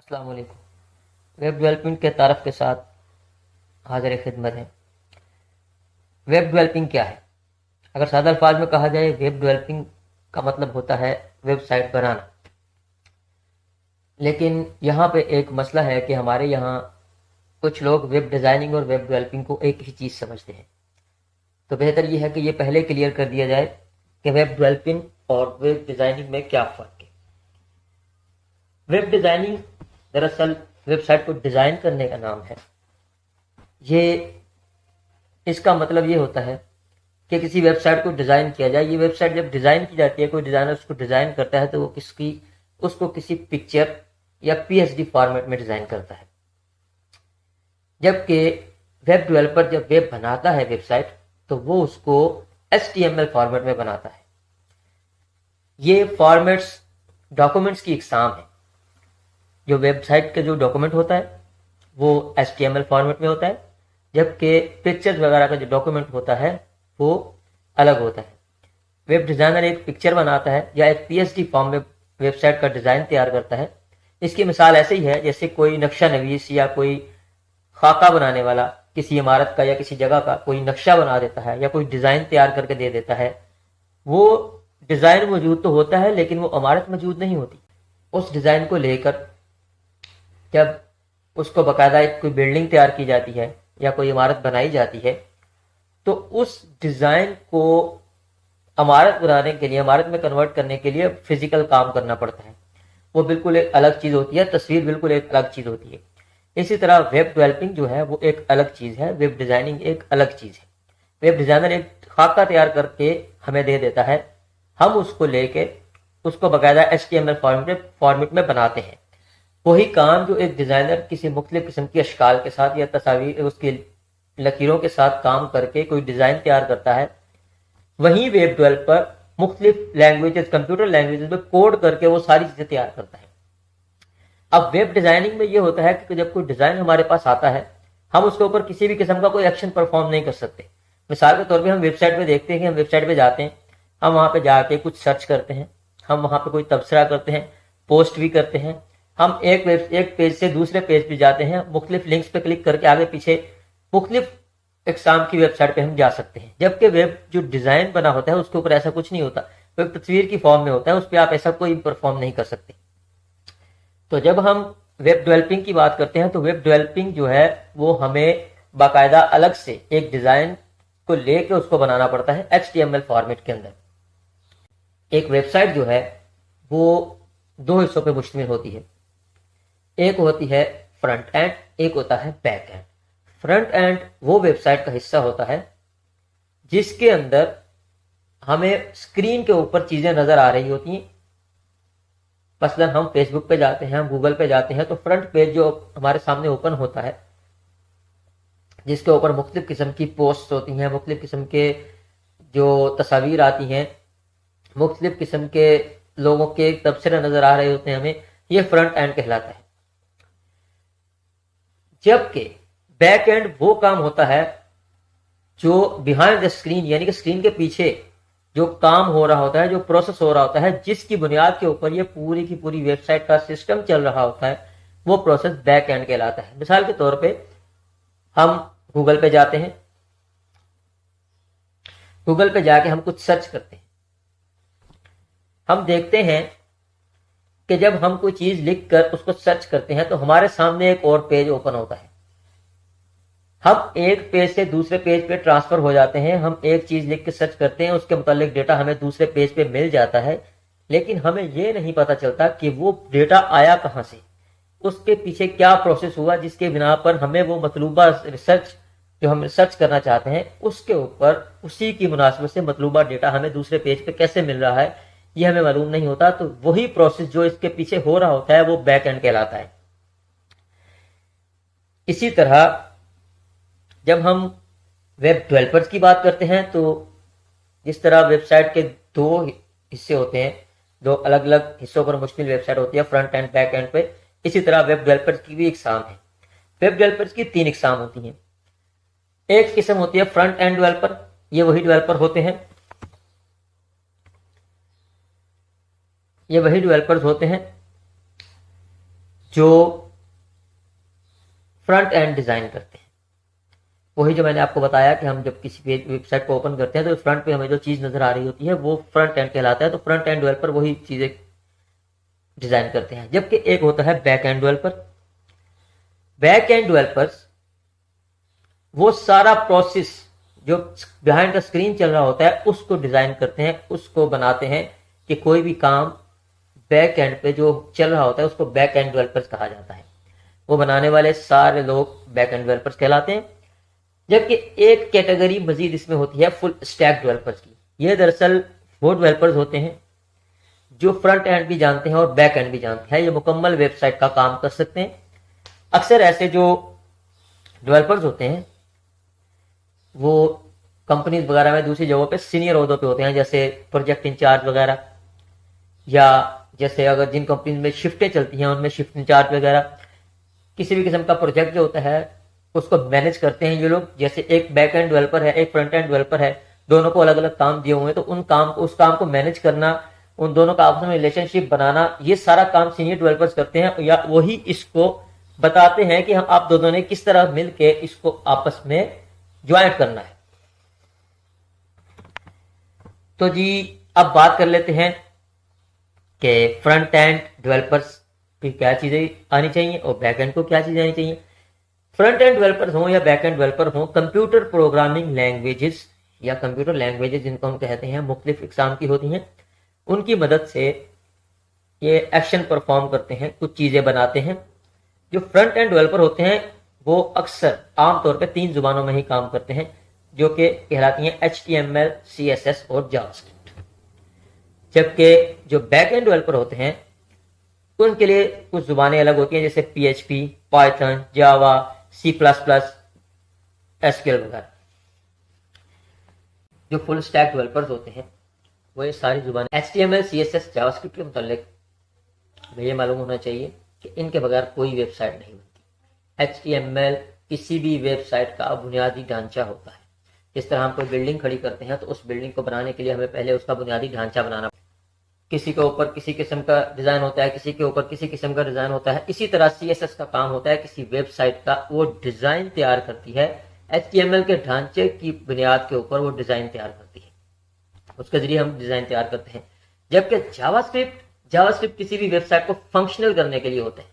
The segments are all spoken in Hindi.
अस्सलाम वालेकुम। वेब डेवलपमेंट के तारफ़ के साथ हाजिर खिदमत है। वेब डेवलपिंग क्या है? अगर सादा अल्फाज में कहा जाए, वेब डेवलपिंग का मतलब होता है वेबसाइट बनाना। लेकिन यहाँ पे एक मसला है कि हमारे यहाँ कुछ लोग वेब डिज़ाइनिंग और वेब डेवलपिंग को एक ही चीज़ समझते हैं। तो बेहतर ये है कि ये पहले क्लियर कर दिया जाए कि वेब डेवलपिंग और वेब डिज़ाइनिंग में क्या फ़र्क है। वेब डिज़ाइनिंग दरअसल वेबसाइट को डिज़ाइन करने का नाम है। ये इसका मतलब ये होता है कि किसी वेबसाइट को डिज़ाइन किया जाए। ये वेबसाइट जब डिज़ाइन की जाती है, कोई डिज़ाइनर उसको डिज़ाइन करता है तो वो उसको किसी पिक्चर या पीएसडी फॉर्मेट में डिज़ाइन करता है। जबकि वेब डेवलपर जब वेब बनाता है वेबसाइट, तो वो उसको एचटीएमएल फॉर्मेट में बनाता है। ये फॉर्मेट्स डॉक्यूमेंट्स की इकसाम है। जो वेबसाइट का जो डॉक्यूमेंट होता है वो एचटीएमएल फॉर्मेट में होता है, जबकि पिक्चर्स वगैरह का जो डॉक्यूमेंट होता है वो अलग होता है। वेब डिज़ाइनर एक पिक्चर बनाता है या एक पीएसडी फॉर्म में वेबसाइट का डिज़ाइन तैयार करता है। इसकी मिसाल ऐसे ही है जैसे कोई नक्शा नवीस या कोई खाका बनाने वाला किसी इमारत का या किसी जगह का कोई नक्शा बना देता है या कोई डिज़ाइन तैयार करके दे देता है। वो डिज़ाइन मौजूद तो होता है लेकिन वो इमारत मौजूद नहीं होती। उस डिज़ाइन को लेकर जब उसको बाकायदा एक कोई बिल्डिंग तैयार की जाती है या कोई इमारत बनाई जाती है, तो उस डिज़ाइन को इमारत बनाने के लिए, इमारत में कन्वर्ट करने के लिए फिजिकल काम करना पड़ता है। वो बिल्कुल एक अलग चीज़ होती है, तस्वीर बिल्कुल एक अलग चीज़ होती है। इसी तरह वेब डेवलपिंग जो है वो एक अलग चीज़ है, वेब डिज़ाइनिंग एक अलग चीज़ है। वेब डिज़ाइनर एक खाका तैयार करके हमें दे देता है, हम उसको लेके उसको बाकायदा एचटीएमएल फॉर्मेट में बनाते हैं। वही काम जो एक डिज़ाइनर किसी मुख्तलिफ किस्म की अशकाल के साथ या तस्वीर उसकी लकीरों के साथ काम करके कोई डिज़ाइन तैयार करता है, वहीं वेब डेवलपर मुख्तलिफ लैंग्वेजेस, कंप्यूटर लैंग्वेजेस में कोड करके वो सारी चीज़ें तैयार करता है। अब वेब डिज़ाइनिंग में ये होता है कि जब कोई डिज़ाइन हमारे पास आता है, हम उसके ऊपर किसी भी किस्म का कोई एक्शन परफॉर्म नहीं कर सकते। मिसाल के तौर पे हम वेबसाइट पे देखते हैं कि हम वेबसाइट पे जाते हैं, हम वहाँ पे जाके कुछ सर्च करते हैं, हम वहाँ पे कोई तबसरा करते हैं, पोस्ट भी करते हैं, हम एक पेज से दूसरे पेज पे जाते हैं, मुख्तलिफ लिंक्स पे क्लिक करके आगे पीछे मुख्तलिफ एग्जाम की वेबसाइट पे हम जा सकते हैं। जबकि वेब जो डिज़ाइन बना होता है उसके ऊपर ऐसा कुछ नहीं होता, वो एक तस्वीर की फॉर्म में होता है, उस पर आप ऐसा कोई परफॉर्म नहीं कर सकते। तो जब हम वेब डेवलपिंग की बात करते हैं तो वेब डेवलपिंग जो है वो हमें बाकायदा अलग से एक डिज़ाइन को लेके उसको बनाना पड़ता है एचटीएमएल फॉर्मेट के अंदर। एक वेबसाइट जो है वो दो हिस्सों पे मुश्तमिल होती है। एक होती है फ्रंट एंड, एक होता है बैक एंड। फ्रंट एंड वो वेबसाइट का हिस्सा होता है जिसके अंदर हमें स्क्रीन के ऊपर चीज़ें नज़र आ रही होती हैं। मसलन हम फेसबुक पे जाते हैं, हम गूगल पे जाते हैं, तो फ्रंट पेज जो हमारे सामने ओपन होता है जिसके ऊपर मुख्तलिफ किस्म की पोस्ट होती हैं, मुख्तलिफ किस्म के जो तस्वीर आती हैं, मुख्तलिफ किस्म के लोगों के तबसरे नज़र आ रहे होते हैं हमें, ये फ्रंट एंड कहलाता है। जबकि बैक एंड वो काम होता है जो बिहाइंड द स्क्रीन, यानी कि स्क्रीन के पीछे जो काम हो रहा होता है, जो प्रोसेस हो रहा होता है, जिसकी बुनियाद के ऊपर ये पूरी की पूरी वेबसाइट का सिस्टम चल रहा होता है, वो प्रोसेस बैक एंड कहलाता है। मिसाल के तौर पे हम गूगल पे जाते हैं, गूगल पे जाके हम कुछ सर्च करते हैं, हम देखते हैं कि जब हम कोई चीज लिखकर उसको सर्च करते हैं तो हमारे सामने एक और पेज ओपन होता है। हम एक पेज से दूसरे पेज पे ट्रांसफर हो जाते हैं, हम एक चीज लिख के सर्च करते हैं, उसके मुतालिक डेटा हमें दूसरे पेज पे मिल जाता है, लेकिन हमें ये नहीं पता चलता कि वो डेटा आया कहाँ से, उसके पीछे क्या प्रोसेस हुआ जिसके बिना पर हमें वो मतलूबा रिसर्च जो हम रिसर्च करना चाहते हैं उसके ऊपर उसी की मुनासिबत से मतलूबा डेटा हमें दूसरे पेज पे कैसे मिल रहा है, ये हमें मालूम नहीं होता। तो वही प्रोसेस जो इसके पीछे हो रहा होता है वो बैक एंड कहलाता है। इसी तरह जब हम वेब डेवलपर्स की बात करते हैं तो जिस तरह वेबसाइट के दो हिस्से होते हैं, दो अलग अलग हिस्सों पर मुश्तमिल वेबसाइट होती है फ्रंट एंड बैक एंड पे, इसी तरह वेब डेवलपर्स की भी इकसाम है। वेब डेवलपर्स की तीन इकसाम होती हैं। एक किस्म होती है फ्रंट एंड डेवलपर, ये वही डेवलपर होते हैं, ये वही डेवलपर्स होते हैं जो फ्रंट एंड डिजाइन करते हैं। वही जो मैंने आपको बताया कि हम जब किसी वेबसाइट को ओपन करते हैं तो फ्रंट पे हमें जो चीज नजर आ रही होती है वो फ्रंट एंड कहलाता है। तो फ्रंट एंड डेवलपर वही चीजें डिजाइन करते हैं। जबकि एक होता है back end developer. Back and developers वो सारा प्रोसेस जो बिहाइंड द स्क्रीन चल रहा होता है उसको डिजाइन करते हैं, उसको बनाते हैं कि कोई भी काम बैक एंड पे जो चल रहा होता है उसको बैक एंड डेवलपर्स कहा जाता है। वो बनाने वाले सारे लोग बैक एंड डेवलपर्स कहलाते हैं। जबकि एक कैटेगरी मजीद इसमें होती है फुल स्टैक डेवलपर्स की। ये दरअसल वो डेवलपर्स होते हैं जो फ्रंट एंड भी जानते हैं और बैक एंड भी जानते हैं। ये मुकम्मल वेबसाइट का काम कर सकते हैं। अक्सर ऐसे जो डेवलपर्स होते हैं वो कंपनीज वगैरह में दूसरी जगहों पे सीनियर ओहदों पे होते हैं, जैसे प्रोजेक्ट इंचार्ज वगैरह, या जैसे अगर जिन कंपनी में शिफ्टें चलती हैं उनमें शिफ्ट इंचार्ज वगैरह। किसी भी किस्म का प्रोजेक्ट जो होता है उसको मैनेज करते हैं ये लोग। जैसे एक बैक एंड डेवलपर है, एक फ्रंट एंड डेवलपर है, दोनों को अलग अलग काम दिए हुए हैं, तो उस काम को मैनेज करना, उन दोनों का आपस में रिलेशनशिप बनाना, ये सारा काम सीनियर डेवलपर्स करते हैं। या वही इसको बताते हैं कि हम आप दोनों ने किस तरह मिलके इसको आपस में ज्वाइंट करना है। तो जी अब बात कर लेते हैं कि फ्रंट एंड डेवलपर्स की क्या चीजें आनी चाहिए और बैक एंड को क्या चीजें आनी चाहिए। फ्रंट एंड डेवलपर्स हो या बैक एंड डेवलपर हो, कंप्यूटर प्रोग्रामिंग लैंग्वेजेस या कंप्यूटर लैंग्वेजेस जिनको हम कहते हैं मुख्तलिफ इकसाम की होती हैं, उनकी मदद से ये एक्शन परफॉर्म करते हैं, कुछ चीजें बनाते हैं। जो फ्रंट एंड डेवलपर होते हैं वो अक्सर आमतौर पर 3 जुबानों में ही काम करते हैं, जो कि कहलाती हैं HTML, CSS और जावास्क्रिप्ट। जबकि जो बैक एंड डेवलपर होते हैं उनके लिए कुछ जुबानें अलग होती हैं, जैसे PHP, पाइथन, जावा, C++, SQL वगैरह। जो फुल स्टैक डेवलपर्स होते हैं वो ये सारी जुबानें HTML, CSS, जावास्क्रिप्ट के मुतालिक ये मालूम होना चाहिए कि इनके बगैर कोई वेबसाइट नहीं बनती। HTML किसी भी वेबसाइट का बुनियादी ढांचा होता है। जिस तरह हम कोई बिल्डिंग खड़ी करते हैं तो उस बिल्डिंग को बनाने के लिए हमें पहले उसका बुनियादी ढांचा बनाना, किसी के ऊपर किसी किस्म का डिजाइन होता है, किसी के ऊपर किसी किस्म का डिजाइन होता है। इसी तरह CSS का काम होता है किसी वेबसाइट का, वो डिजाइन तैयार करती है, HTML के ढांचे की बुनियाद के ऊपर वो डिजाइन तैयार करती है, उसके जरिए हम डिजाइन तैयार करते हैं। जबकि जावास्क्रिप्ट किसी भी वेबसाइट को फंक्शनल करने के लिए होते हैं,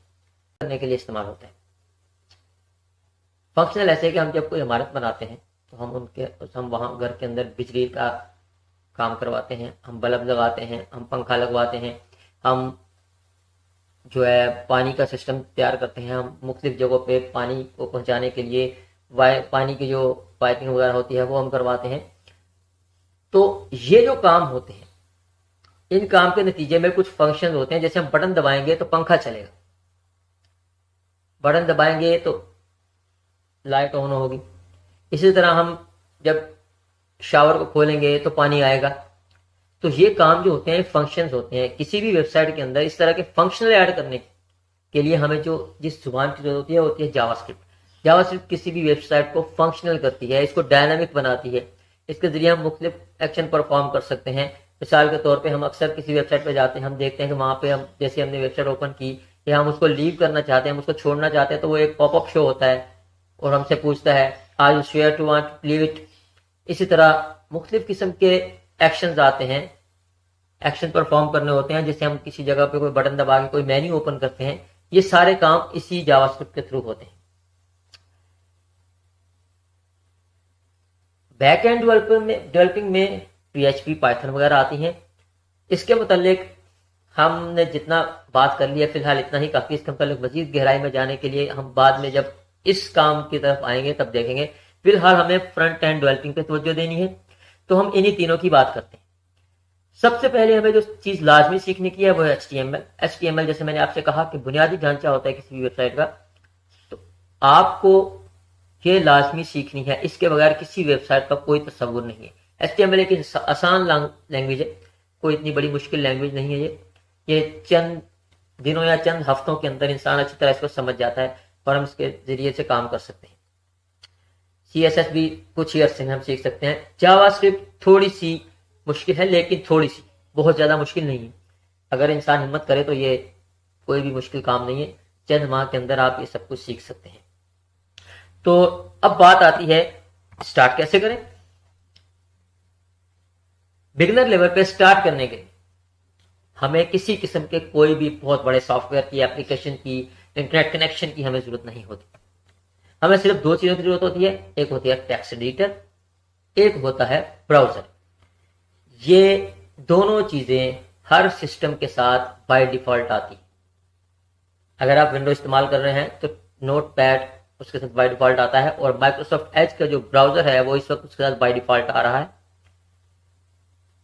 करने के लिए इस्तेमाल होते हैं। फंक्शनल ऐसे कि हम जब कोई इमारत बनाते हैं तो हम वहां घर के अंदर बिजली का काम करवाते हैं, हम बल्ब लगाते हैं, हम पंखा लगवाते हैं, हम जो है पानी का सिस्टम तैयार करते हैं, हम मुख्तलिफ जगहों पे पानी को पहुंचाने के लिए पानी की जो पाइपिंग वगैरह होती है वो हम करवाते हैं। तो ये जो काम होते हैं, इन काम के नतीजे में कुछ फंक्शन होते हैं। जैसे हम बटन दबाएंगे तो पंखा चलेगा, बटन दबाएंगे तो लाइट ऑन होगी। इसी तरह हम जब शावर को खोलेंगे तो पानी आएगा। तो ये काम जो होते हैं फंक्शंस होते हैं। किसी भी वेबसाइट के अंदर इस तरह के फंक्शनल ऐड करने के लिए हमें जो जिस जुबान की जरूरत होती है जावास्क्रिप्ट। जावास्क्रिप्ट किसी भी वेबसाइट को फंक्शनल करती है, इसको डायनामिक बनाती है। इसके जरिए हम मुख्तलिफ एक्शन परफॉर्म कर सकते हैं। मिसाल के तौर पर हम अक्सर किसी वेबसाइट पर जाते हैं, हम देखते हैं कि वहां पे हम जैसे हमने वेबसाइट ओपन की या हम उसको लीव करना चाहते हैं, हम उसको छोड़ना चाहते हैं, तो वो एक पॉपअप शो होता है और हमसे पूछता है are you sure to want to leave it. इसी तरह मुख्तलिफ किस्म के एक्शंस आते हैं, एक्शन परफॉर्म करने होते हैं। जैसे हम किसी जगह पे कोई बटन दबा के कोई मेन्यू ओपन करते हैं, ये सारे काम इसी जावास्क्रिप्ट के थ्रू होते हैं। बैक एंड डेवलपिंग में PHP, पाइथन वगैरह आती हैं। इसके मुतालिक हमने जितना बात कर लिया फिलहाल इतना ही काफी। इसके मुतालिक मजीद गहराई में जाने के लिए हम बाद में जब इस काम की तरफ आएंगे तब देखेंगे। फिलहाल हमें फ्रंट एंड डेवलपिंग पे तवज्जो देनी है, तो हम इन्हीं तीनों की बात करते हैं। सबसे पहले हमें जो चीज लाजमी सीखने की है वो है HTML। जैसे मैंने आपसे कहा कि बुनियादी ढांचा होता है किसी भी वेबसाइट का, तो आपको ये लाजमी सीखनी है। इसके बगैर किसी वेबसाइट का कोई तस्वुर नहीं है। HTML एक आसान लैंग्वेज है, कोई इतनी बड़ी मुश्किल लैंग्वेज नहीं है। ये चंद दिनों या चंद हफ्तों के अंदर इंसान अच्छी तरह इसको समझ जाता है और हम इसके जरिए से काम कर सकते हैं। CSS भी कुछ ही अरसे में हम सीख सकते हैं। जावास्क्रिप्ट थोड़ी सी मुश्किल है, लेकिन थोड़ी सी, बहुत ज्यादा मुश्किल नहीं है। अगर इंसान हिम्मत करे तो ये कोई भी मुश्किल काम नहीं है। चंद माह के अंदर आप ये सब कुछ सीख सकते हैं। तो अब बात आती है स्टार्ट कैसे करें। बिगिनर लेवल पे स्टार्ट करने के लिए हमें किसी किस्म के कोई भी बहुत बड़े सॉफ्टवेयर की, एप्लीकेशन की, इंटरनेट कनेक्शन की हमें जरूरत नहीं होती। हमें सिर्फ दो चीजों की जरूरत होती है, एक होती है टेक्स्ट एडिटर, एक होता है ब्राउजर। ये दोनों चीजें हर सिस्टम के साथ बाय डिफॉल्ट आती है। अगर आप विंडो इस्तेमाल कर रहे हैं तो नोटपैड उसके साथ बाय डिफॉल्ट आता है, और माइक्रोसॉफ्ट एज का जो ब्राउजर है वो इस वक्त उसके साथ बाय डिफॉल्ट आ रहा है।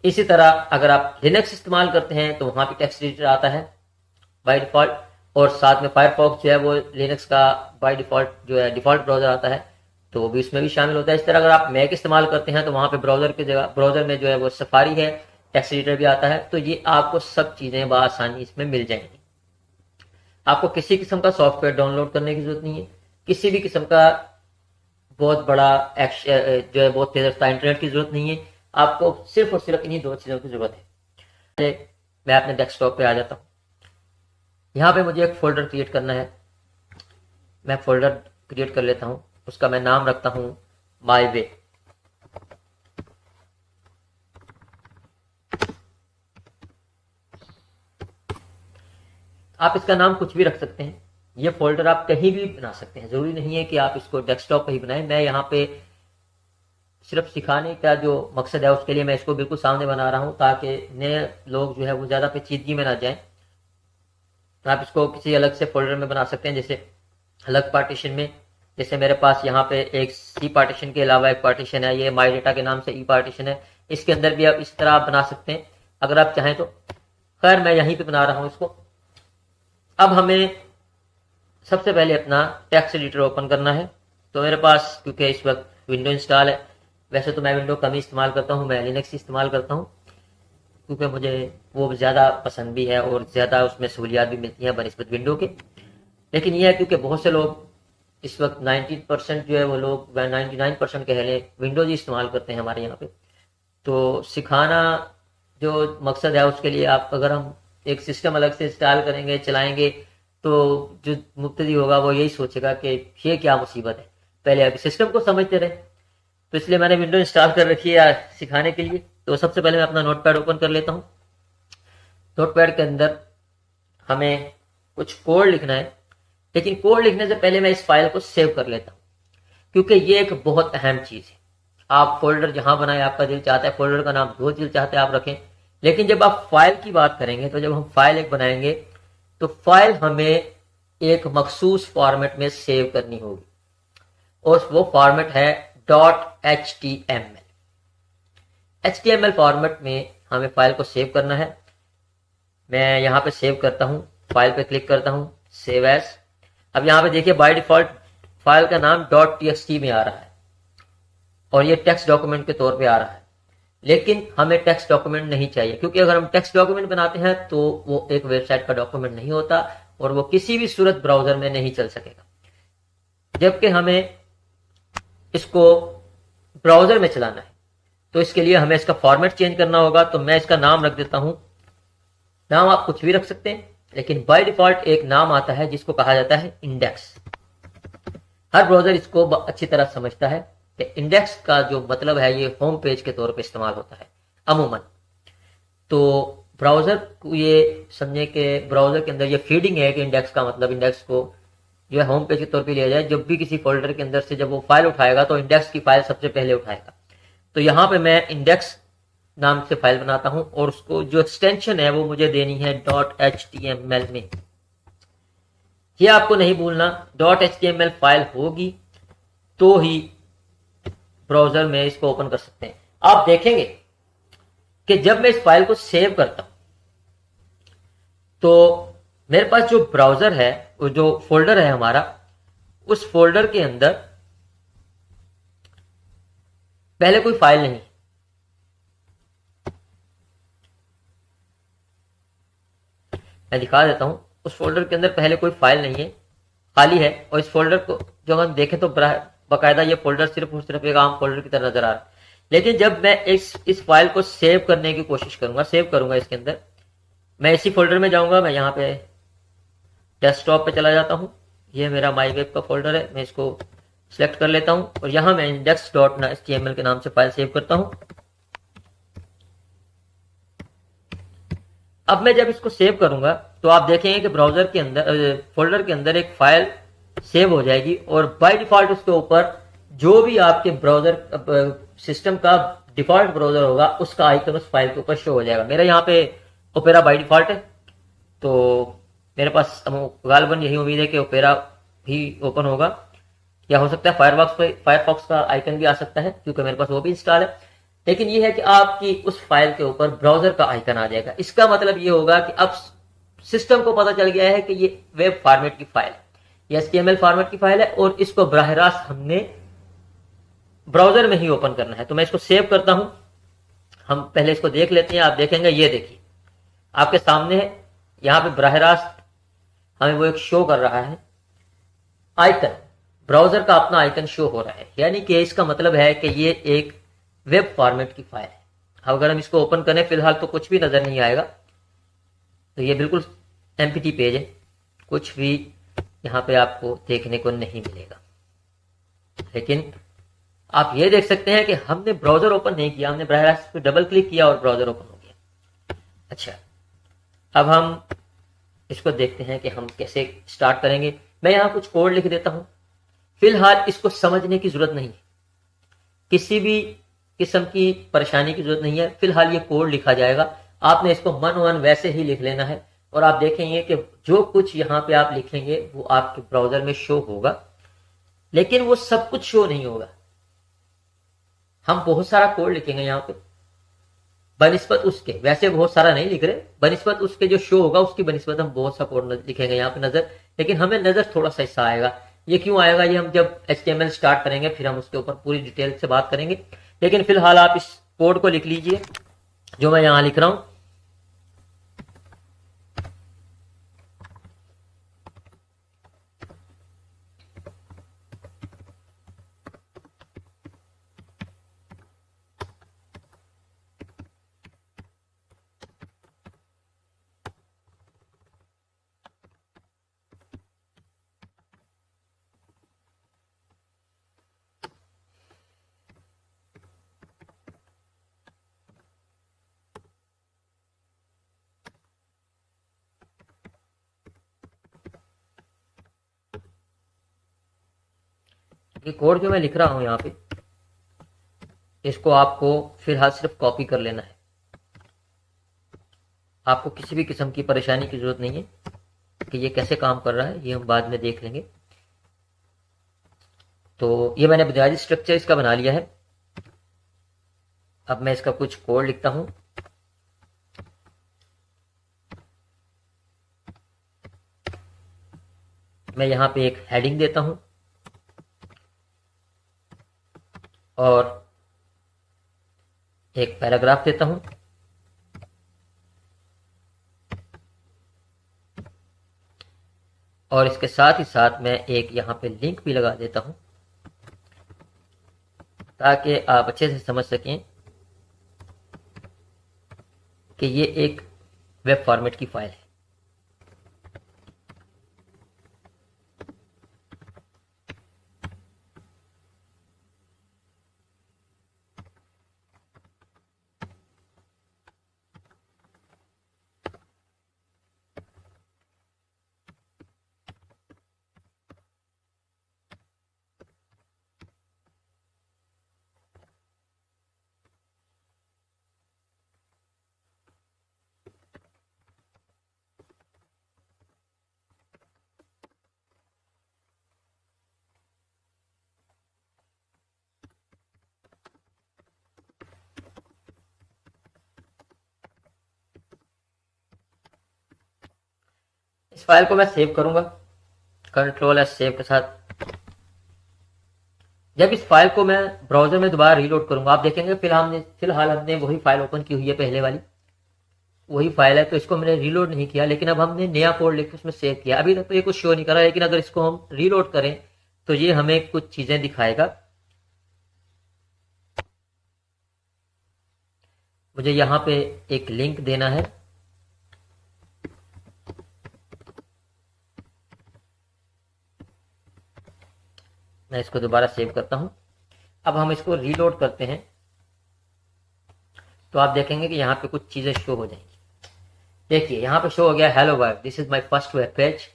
इसी तरह अगर आप लिनक्स इस्तेमाल करते हैं तो वहां भी टेक्स्ट एडिटर आता है बाय डिफॉल्ट, और साथ में फायरफॉक्स जो है वो लिनक्स का बाय डिफॉल्ट जो है डिफॉल्ट ब्राउजर आता है, तो वो भी उसमें भी शामिल होता है। इस तरह अगर आप मैक इस्तेमाल करते हैं तो वहां पे ब्राउजर की जगह ब्राउजर में जो है वो सफारी है, टेक्स्ट एडिटर भी आता है। तो ये आपको सब चीजें बआसानी इसमें मिल जाएंगी। आपको किसी किस्म का सॉफ्टवेयर डाउनलोड करने की जरूरत नहीं है, किसी भी किस्म का बहुत बड़ा जो है बहुत तेज रफ्तार इंटरनेट की जरूरत नहीं है। आपको सिर्फ और सिर्फ इन्हीं दो चीजों की जरूरत है। मैं अपने डेस्कटॉप पे आ जाता हूँ। यहाँ पे मुझे एक फोल्डर क्रिएट करना है। मैं फोल्डर क्रिएट कर लेता हूँ, उसका मैं नाम रखता हूँ माय वे। आप इसका नाम कुछ भी रख सकते हैं। ये फोल्डर आप कहीं भी बना सकते हैं, जरूरी नहीं है कि आप इसको डेस्कटॉप पे ही बनाएं। मैं यहाँ पे सिर्फ सिखाने का जो मकसद है उसके लिए मैं इसको बिल्कुल सामने बना रहा हूँ, ताकि नए लोग जो है वो ज़्यादा पेचीदगी में ना जाएं। आप इसको किसी अलग से फोल्डर में बना सकते हैं, जैसे अलग पार्टीशन में। जैसे मेरे पास यहाँ पे एक सी पार्टीशन के अलावा एक पार्टीशन है, ये माई डेटा के नाम से ई पार्टीशन है। इसके अंदर भी आप इस तरह आप बना सकते हैं अगर आप चाहें तो। खैर मैं यहीं पे बना रहा हूँ इसको। अब हमें सबसे पहले अपना टेक्स्ट एडिटर ओपन करना है। तो मेरे पास क्योंकि इस वक्त विंडो इंस्टॉल है, वैसे तो मैं विंडो कम ही इस्तेमाल करता हूँ, मैं लिनक्स इस्तेमाल करता हूँ क्योंकि मुझे वो ज़्यादा पसंद भी है और ज़्यादा उसमें सहूलियात भी मिलती हैं बनिस्बत विंडो के। लेकिन यह है क्योंकि बहुत से लोग इस वक्त 90% जो है वो लोग 99% कह लें विंडोज ही इस्तेमाल करते हैं हमारे यहाँ पे। तो सिखाना जो मकसद है उसके लिए आप अगर हम एक सिस्टम अलग से इंस्टॉल करेंगे, चलाएंगे, तो जो मुब्तदी होगा वो यही सोचेगा कि ये क्या मुसीबत है, पहले आप सिस्टम को समझते रहे। तो इसलिए मैंने विंडो इंस्टॉल कर रखी है सिखाने के लिए। तो सबसे पहले मैं अपना नोटपैड ओपन कर लेता हूँ। नोटपैड के अंदर हमें कुछ कोड लिखना है, लेकिन कोड लिखने से पहले मैं इस फाइल को सेव कर लेता हूँ, क्योंकि ये एक बहुत अहम चीज़ है। आप फोल्डर जहां बनाए, आपका दिल चाहता है फोल्डर का नाम जो दिल चाहते हैं आप रखें, लेकिन जब आप फाइल की बात करेंगे तो जब हम फाइल एक बनाएंगे तो फाइल हमें एक मखसूस फॉर्मेट में सेव करनी होगी, और वो फॉर्मेट है .html। HTML फॉर्मेट में हमें फाइल को सेव करना है। मैं यहाँ पे सेव करता हूँ, फाइल पे क्लिक करता हूँ, सेव एज। अब यहाँ पे देखिए बाय डिफॉल्ट फाइल का नाम .txt में आ रहा है और ये टेक्स्ट डॉक्यूमेंट के तौर पे आ रहा है, लेकिन हमें टेक्स्ट डॉक्यूमेंट नहीं चाहिए, क्योंकि अगर हम टेक्स्ट डॉक्यूमेंट बनाते हैं तो वो एक वेबसाइट का डॉक्यूमेंट नहीं होता और वो किसी भी सूरत ब्राउजर में नहीं चल सकेगा। जबकि हमें इसको ब्राउजर में चलाना है तो इसके लिए हमें इसका फॉर्मेट चेंज करना होगा। तो मैं इसका नाम रख देता हूं, नाम आप कुछ भी रख सकते हैं, लेकिन बाय डिफॉल्ट एक नाम आता है जिसको कहा जाता है इंडेक्स। हर ब्राउजर इसको अच्छी तरह समझता है कि इंडेक्स का जो मतलब है ये होम पेज के तौर पे इस्तेमाल होता है अमूमन। तो ब्राउजर को ये समझे कि ब्राउजर के अंदर ये फीडिंग है कि इंडेक्स का मतलब इंडेक्स को जो है होम पेज के तौर पे लिया जाए। जब भी किसी फोल्डर के अंदर से जब वो फाइल उठाएगा तो इंडेक्स की फाइल सबसे पहले उठाएगा। तो यहाँ पे मैं इंडेक्स नाम से फाइल बनाता हूं और उसको जो एक्सटेंशन है वो मुझे देनी है .html में। ये आपको नहीं भूलना, .html फाइल होगी तो ही ब्राउजर में इसको ओपन कर सकते हैं। आप देखेंगे कि जब मैं इस फाइल को सेव करता हूं तो मेरे पास जो ब्राउजर है, वो जो फोल्डर है हमारा, उस फोल्डर के अंदर पहले कोई फाइल नहीं। मैं दिखा देता हूं, उस फोल्डर के अंदर पहले कोई फाइल नहीं है, खाली है। और इस फोल्डर को जब हम देखें तो बाकायदा ये फोल्डर सिर्फ और सिर्फ एक आम फोल्डर की तरह नजर आ रहा है। लेकिन जब मैं इस फाइल को सेव करने की कोशिश करूंगा, सेव करूंगा इसके अंदर, मैं इसी फोल्डर में जाऊंगा, मैं यहाँ पे डेस्कटॉप पे चला जाता हूँ। ये मेरा माई वेब का फोल्डर है, मैं इसको सिलेक्ट कर लेता हूँ और यहाँ मैं index.html के नाम से फाइल सेव करता हूँ। अब मैं जब इसको सेव करूंगा तो आप देखेंगे कि ब्राउजर के अंदर फोल्डर के अंदर एक फाइल सेव हो जाएगी और बाय डिफॉल्ट उसके ऊपर जो भी आपके ब्राउजर सिस्टम का डिफॉल्ट ब्राउजर होगा उसका आइकन उस फाइल के ऊपर शो हो जाएगा। मेरा यहाँ पे ओपेरा बाय डिफॉल्ट है, तो मेरे पास गालबन यही उम्मीद है कि ओपेरा भी ओपन होगा, या हो सकता है फायरफॉक्स का आइकन भी आ सकता है क्योंकि मेरे पास वो भी इंस्टॉल है। लेकिन ये है कि आपकी उस फाइल के ऊपर ब्राउजर का आइकन आ जाएगा। इसका मतलब ये होगा कि अब सिस्टम को पता चल गया है कि ये वेब फॉर्मेट की फाइल है, ये HTML फॉर्मेट की फाइल है और इसको बराह रास्त हमने ब्राउजर में ही ओपन करना है। तो मैं इसको सेव करता हूं, हम पहले इसको देख लेते हैं। आप देखेंगे, ये देखिए आपके सामने है, यहां पे बराह रास्त हमें वो एक शो कर रहा है आइकन, ब्राउजर का अपना आइकन शो हो रहा है, यानी कि इसका मतलब है कि ये एक वेब फॉर्मेट की फाइल है। अगर हम इसको ओपन करें फिलहाल तो कुछ भी नजर नहीं आएगा, तो ये बिल्कुल एम्प्टी पेज है, कुछ भी यहाँ पे आपको देखने को नहीं मिलेगा। लेकिन आप ये देख सकते हैं कि हमने ब्राउजर ओपन नहीं किया, हमने बराह रास्त पे डबल क्लिक किया और ब्राउजर ओपन हो गया। अच्छा, अब हम इसको देखते हैं कि हम कैसे स्टार्ट करेंगे। मैं यहाँ कुछ कोड लिख देता हूँ, फिलहाल इसको समझने की जरूरत नहीं, किसी भी किस्म की परेशानी की जरूरत नहीं है। फिलहाल ये कोड लिखा जाएगा, आपने इसको मन वैसे ही लिख लेना है और आप देखेंगे कि जो कुछ यहाँ पे आप लिखेंगे वो आपके ब्राउजर में शो होगा, लेकिन वो सब कुछ शो नहीं होगा। हम बहुत सारा कोड लिखेंगे यहाँ पे बनिस्बत उसके, वैसे बहुत सारा नहीं लिख रहे, बनिस्बत उसके जो शो होगा उसकी बनिस्बत हम बहुत सा कोड लिखेंगे यहाँ पे नजर, लेकिन हमें नजर थोड़ा सा हिस्सा आएगा। ये क्यों आएगा, ये हम जब HTML स्टार्ट करेंगे फिर हम उसके ऊपर पूरी डिटेल से बात करेंगे। लेकिन फिलहाल आप इस कोड को लिख लीजिए जो मैं यहां लिख रहा हूं। ये कोड जो मैं लिख रहा हूं यहाँ पे, इसको आपको फिलहाल सिर्फ कॉपी कर लेना है। आपको किसी भी किस्म की परेशानी की जरूरत नहीं है कि ये कैसे काम कर रहा है, ये हम बाद में देख लेंगे। तो ये मैंने बुनियादी स्ट्रक्चर इसका बना लिया है। अब मैं इसका कुछ कोड लिखता हूं। मैं यहां पे एक हेडिंग देता हूं और एक पैराग्राफ देता हूं और इसके साथ ही साथ मैं एक यहां पे लिंक भी लगा देता हूं ताकि आप अच्छे से समझ सकें कि ये एक वेब फॉर्मेट की फाइल है। इस फाइल को मैं सेव करूंगा Ctrl+S सेव के साथ। जब इस फाइल को मैं ब्राउजर में दोबारा रीलोड करूंगा, आप देखेंगे फिलहाल हमने वही फाइल ओपन की हुई है, पहले वाली वही फाइल है, तो इसको मैंने रीलोड नहीं किया, लेकिन अब हमने नया कोड लिख के उसमें सेव किया। अभी तक तो ये कुछ शो नहीं कर रहा, लेकिन अगर इसको हम रीलोड करें तो ये हमें कुछ चीजें दिखाएगा। मुझे यहाँ पे एक लिंक देना है, मैं इसको दोबारा सेव करता हूं। अब हम इसको रीलोड करते हैं तो आप देखेंगे कि यहाँ पे कुछ चीजें शो हो जाएंगी। देखिए यहाँ पे शो हो गया hello world, this is my first web page.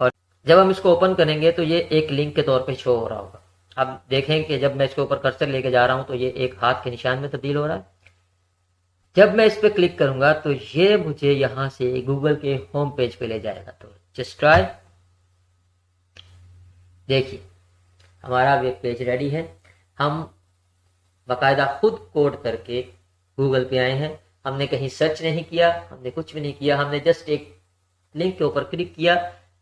और जब हम इसको ओपन करेंगे तो ये एक लिंक के तौर पे शो हो रहा होगा। अब देखें कि जब मैं इसके ऊपर कर्सर लेके जा रहा हूं तो ये एक हाथ के निशान में तब्दील हो रहा है। जब मैं इस पर क्लिक करूंगा तो ये मुझे यहां से गूगल के होम पेज पे ले जाएगा। तो जस्ट ट्राई, देखिए हमारा वेब पेज रेडी है। हम बाकायदा खुद कोड करके गूगल पे आए हैं। हमने कहीं सर्च नहीं किया, हमने कुछ भी नहीं किया, हमने जस्ट एक लिंक के ऊपर क्लिक किया,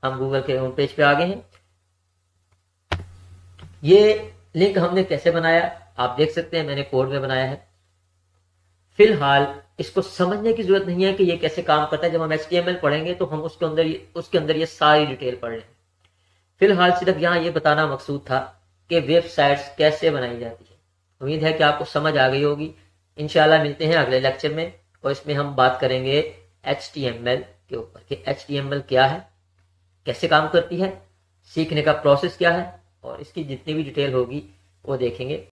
हम गूगल के होम पेज पे आ गए हैं। ये लिंक हमने कैसे बनाया आप देख सकते हैं, मैंने कोड में बनाया है। फिलहाल इसको समझने की जरूरत नहीं है कि ये कैसे काम करता है। जब हम HTML पढ़ेंगे तो हम उसके अंदर ये सारी डिटेल पढ़ लेंगे। फिलहाल सिर्फ यहाँ ये बताना मकसूद था कि वेबसाइट्स कैसे बनाई जाती है। उम्मीद है कि आपको समझ आ गई होगी। इंशाल्लाह मिलते हैं अगले लेक्चर में और इसमें हम बात करेंगे HTML के ऊपर कि HTML क्या है, कैसे काम करती है, सीखने का प्रोसेस क्या है और इसकी जितनी भी डिटेल होगी वो देखेंगे।